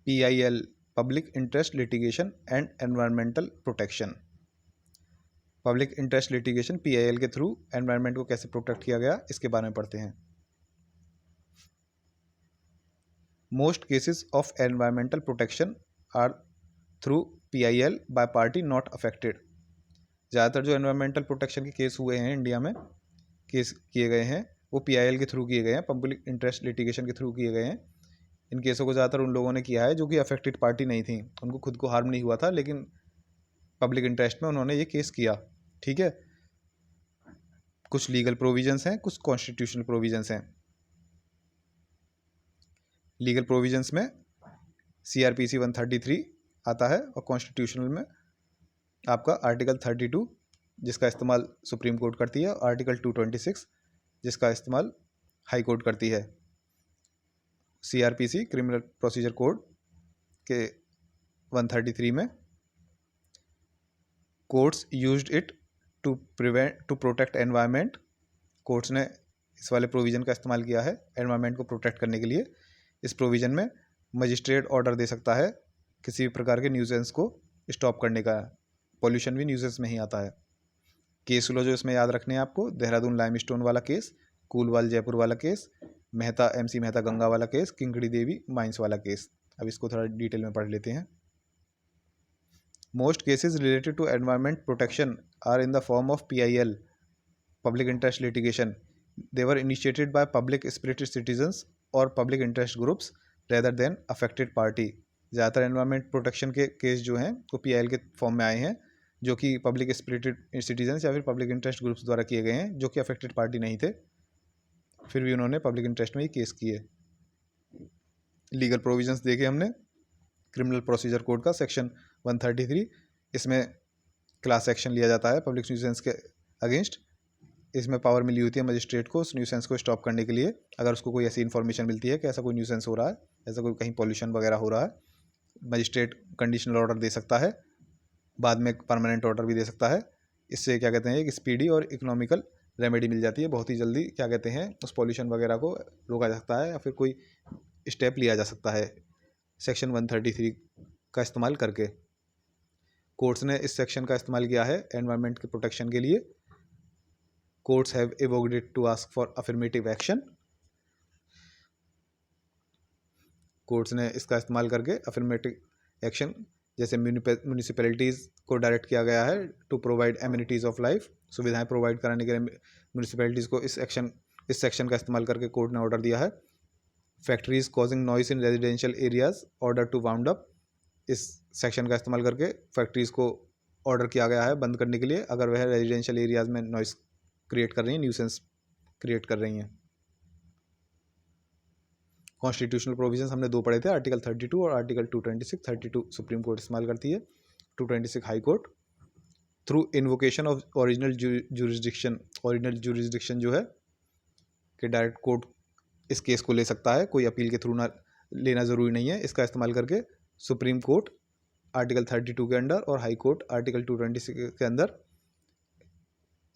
PIL, public interest litigation and environmental protection. Public interest litigation PIL के through environment को कैसे protect किया गया, इसके बारे में पढ़ते हैं। Most cases of environmental protection are through PIL by party not affected. ज़्यादातर जो एनवायरमेंटल प्रोटेक्शन के केस हुए हैं इंडिया में, केस किए गए हैं, वो PIL के थ्रू किए गए हैं, पब्लिक इंटरेस्ट लिटिगेशन के थ्रू किए गए हैं। इन केसों को ज़्यादातर उन लोगों ने किया है जो कि अफेक्टेड पार्टी नहीं थी, उनको खुद को हार्म नहीं हुआ था, लेकिन पब्लिक इंटरेस्ट में उन्होंने ये केस किया। ठीक है, कुछ लीगल प्रोविजंस हैं, कुछ कॉन्स्टिट्यूशनल प्रोविजंस हैं। लीगल प्रोविजंस में CRPC 133 आता है और कॉन्स्टिट्यूशनल में आपका आर्टिकल 32 जिसका इस्तेमाल सुप्रीम कोर्ट करती है, और आर्टिकल 226 जिसका इस्तेमाल हाई कोर्ट करती है। CRPC क्रिमिनल प्रोसीजर कोड के 133 में courts used it to protect environment. Courts ने इस वाले प्रोविज़न का इस्तेमाल किया है एनवायरनमेंट को प्रोटेक्ट करने के लिए। इस प्रोविज़न में मजिस्ट्रेट ऑर्डर दे सकता है किसी भी प्रकार के न्यूजेंस को स्टॉप करने का। पॉल्यूशन भी न्यूजेंस में ही आता है। केस लो जो इसमें याद रखने हैं आपको, देहरादून लाइमस्टोन वाला केस, कूलवाल जयपुर वाला केस, मेहता MC मेहता गंगा वाला केस, किंकड़ी देवी माइंस वाला केस। अब इसको थोड़ा डिटेल में पढ़ लेते हैं। Most cases related to environment protection are in the form of PIL, public interest litigation. They were initiated by public spirited citizens और public interest groups rather than affected party. ज़्यादातर environment protection के case जो हैं वो PIL के form में आए हैं, जो कि पब्लिक स्पिरिटेड सिटीजन्स या फिर पब्लिक इंटरेस्ट ग्रुप्स द्वारा किए गए हैं, जो कि अफेक्टेड पार्टी नहीं थे, फिर भी उन्होंने पब्लिक इंटरेस्ट में ही केस किए। लीगल प्रोविजंस देखे हमने क्रिमिनल प्रोसीजर कोड का सेक्शन 133, इसमें क्लास एक्शन लिया जाता है पब्लिक न्यूसेंस के अगेंस्ट। इसमें पावर मिली होती है मजिस्ट्रेट को उस न्यूसेंस को स्टॉप करने के लिए, अगर उसको कोई ऐसी इन्फॉर्मेशन मिलती है कि ऐसा कोई न्यूसेंस हो रहा है, ऐसा कोई कहीं पॉल्यूशन वगैरह हो रहा है। मजिस्ट्रेट कंडीशनल ऑर्डर दे सकता है, बाद में परमानेंट ऑर्डर भी दे सकता है। इससे क्या कहते हैं, एक स्पीडी और इकोनॉमिकल रेमेडी मिल जाती है, बहुत ही जल्दी क्या कहते हैं उस पॉल्यूशन वगैरह को रोका जा सकता है या फिर कोई स्टेप लिया जा सकता है सेक्शन 133 का इस्तेमाल करके। कोर्ट्स ने इस सेक्शन का इस्तेमाल किया है एनवायरनमेंट के प्रोटेक्शन के लिए। Courts have invoked it to ask for affirmative action. Courts ने इसका इस्तेमाल करके अफर्मेटिव एक्शन, जैसे म्यूनिसिपैलिटीज़ को डायरेक्ट किया गया है to provide amenities of life, सुविधाएं प्रोवाइड कराने के लिए म्यूनिसिपैलिटीज़ को इस सेक्शन का इस्तेमाल करके कोर्ट ने ऑर्डर दिया है। Factories causing noise in residential areas order to wound up, इस सेक्शन का इस्तेमाल करके फैक्ट्रीज़ को ऑर्डर किया गया है बंद करने के लिए, अगर वह रेजिडेंशियल एरियाज में नॉइस क्रिएट कर रही हैं, न्यूसेंस क्रिएट कर रही हैं। कॉन्स्टिट्यूशनल प्रोविजंस हमने दो पढ़े थे, आर्टिकल 32 और आर्टिकल 226। 32 सुप्रीम कोर्ट इस्तेमाल करती है, 226 high court. Through invocation of original jurisdiction, original jurisdiction जो है कि डायरेक्ट कोर्ट इस केस को ले सकता है, कोई अपील के थ्रू ना लेना ज़रूरी नहीं है। इसका इस्तेमाल करके सुप्रीम कोर्ट आर्टिकल 32 के अंडर और हाई कोर्ट आर्टिकल 226 के अंदर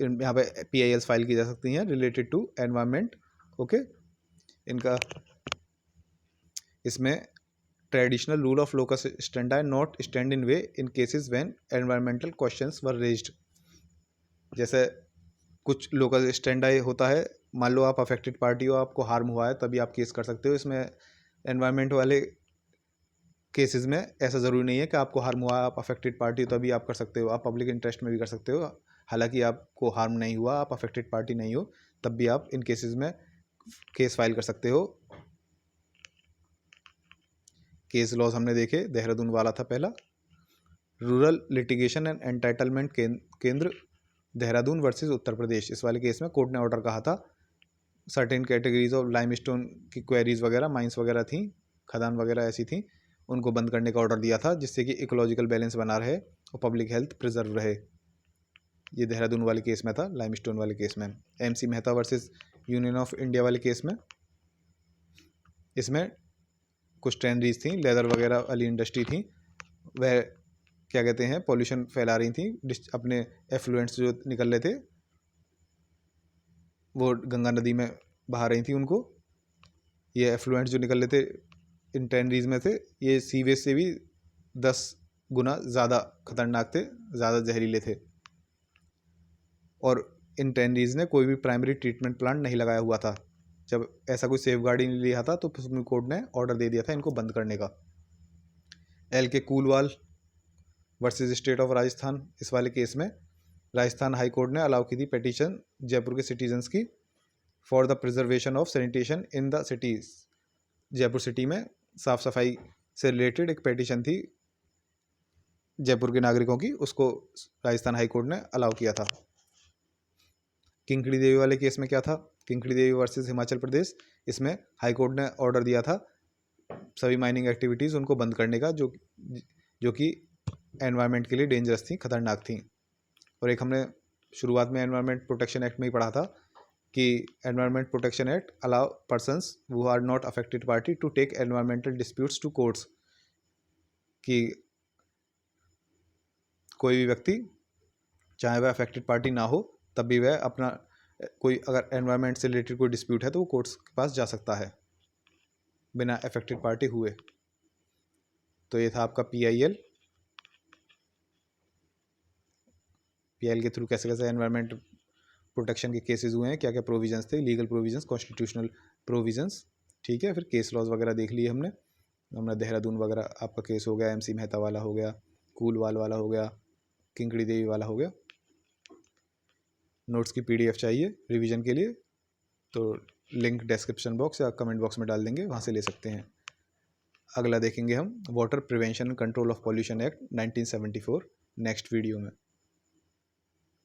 यहाँ पे PILs फाइल की जा सकती हैं रिलेटेड टू एनवायरनमेंट। ओके, इनका इसमें traditional rule of locus stanza not stand in way in cases when environmental questions were raised. जैसे कुछ लोकल स्टैंडा होता है, मान लो आप अफेक्टेड पार्टी हो, आपको हार्म हुआ है, तभी आप केस कर सकते हो। इसमें एनवायरनमेंट वाले केसेस में ऐसा ज़रूरी नहीं है कि आपको हार्म हुआ, आप अफेक्टेड पार्टी तभी आप कर सकते हो, आप पब्लिक इंटरेस्ट में भी कर सकते हो। हालांकि आपको हार्म नहीं हुआ, आप अफेक्टेड पार्टी नहीं हो, तब भी आप इन केसेस में केस फाइल कर सकते हो। केस लॉज हमने देखे, देहरादून वाला था पहला। रूरल लिटिगेशन एंड एंटाइटलमेंट केंद्र देहरादून वर्सेस उत्तर प्रदेश, इस वाले केस में कोर्ट ने ऑर्डर कहा था सर्टेन कैटेगरीज ऑफ लाइमस्टोन की क्वेरीज वगैरह, माइंस वगैरह थी, खदान वगैरह ऐसी थी, उनको बंद करने का ऑर्डर दिया था, जिससे कि इकोलॉजिकल बैलेंस बना रहे और पब्लिक हेल्थ प्रिजर्व रहे। ये देहरादून वाले केस में था। लाइमस्टोन वाले केस में MC Mehta versus union of India वाले केस में, इसमें कुछ ट्रेनरीज थी, लेदर वगैरह वाली इंडस्ट्री थी, वह क्या कहते हैं पॉल्यूशन फैला रही थी, अपने एफ्लुएंट्स जो निकल रहे थे वो गंगा नदी में बहा रही थी उनको। ये एफ्लुएंट्स जो निकल रहे थे इन टैनरीज में थे ये सीवेज से भी 10 गुना ज़्यादा खतरनाक थे, ज़्यादा जहरीले थे। और इन टैनरीज ने कोई भी प्राइमरी ट्रीटमेंट प्लांट नहीं लगाया हुआ था। जब ऐसा कोई सेफ गार्ड ही नहीं लिया था तो सुप्रीम कोर्ट ने ऑर्डर दे दिया था इनको बंद करने का। एल के Koolwal versus state of Rajasthan, इस वाले केस में राजस्थान हाई कोर्ट ने अलाउ की थी पिटीशन जयपुर के सिटीजन्स की for the preservation of sanitation in the cities. Jaipur city में साफ सफाई से रिलेटेड एक पिटीशन थी जयपुर के नागरिकों की, उसको राजस्थान हाई कोर्ट ने अलाउ किया था। किंकड़ी देवी वाले केस में क्या था, किंकड़ी देवी वर्सेस हिमाचल प्रदेश, इसमें हाई कोर्ट ने ऑर्डर दिया था सभी माइनिंग एक्टिविटीज़ उनको बंद करने का जो कि एनवायरनमेंट के लिए डेंजरस थी, खतरनाक थी। और एक हमने शुरुआत में एनवायरनमेंट प्रोटेक्शन एक्ट में ही पढ़ा था कि environment protection act allow persons who are not affected party to take environmental disputes to courts, कि कोई भी व्यक्ति चाहे वह अफेक्टेड पार्टी ना हो तब भी वह अपना कोई अगर एनवायरनमेंट से रिलेटेड कोई डिस्प्यूट है तो वो कोर्ट्स के पास जा सकता है बिना अफेक्टेड पार्टी हुए। तो ये था आपका पीआईएल के थ्रू कैसे कैसे एनवायरनमेंट प्रोटेक्शन के केसेस हुए हैं, क्या क्या प्रोविजंस थे, लीगल प्रोविजंस, कॉन्स्टिट्यूशनल प्रोविजंस। ठीक है, फिर केस लॉज वगैरह देख लिए हमने देहरादून वगैरह आपका केस हो गया, एमसी मेहता वाला हो गया, कूलवाल वाला हो गया, किंकड़ी देवी वाला हो गया। नोट्स की पीडीएफ चाहिए रिवीजन के लिए तो लिंक डिस्क्रिप्शन बॉक्स या कमेंट बॉक्स में डाल देंगे, वहाँ से ले सकते हैं। अगला देखेंगे हम water prevention and control of pollution act 1974 next video में।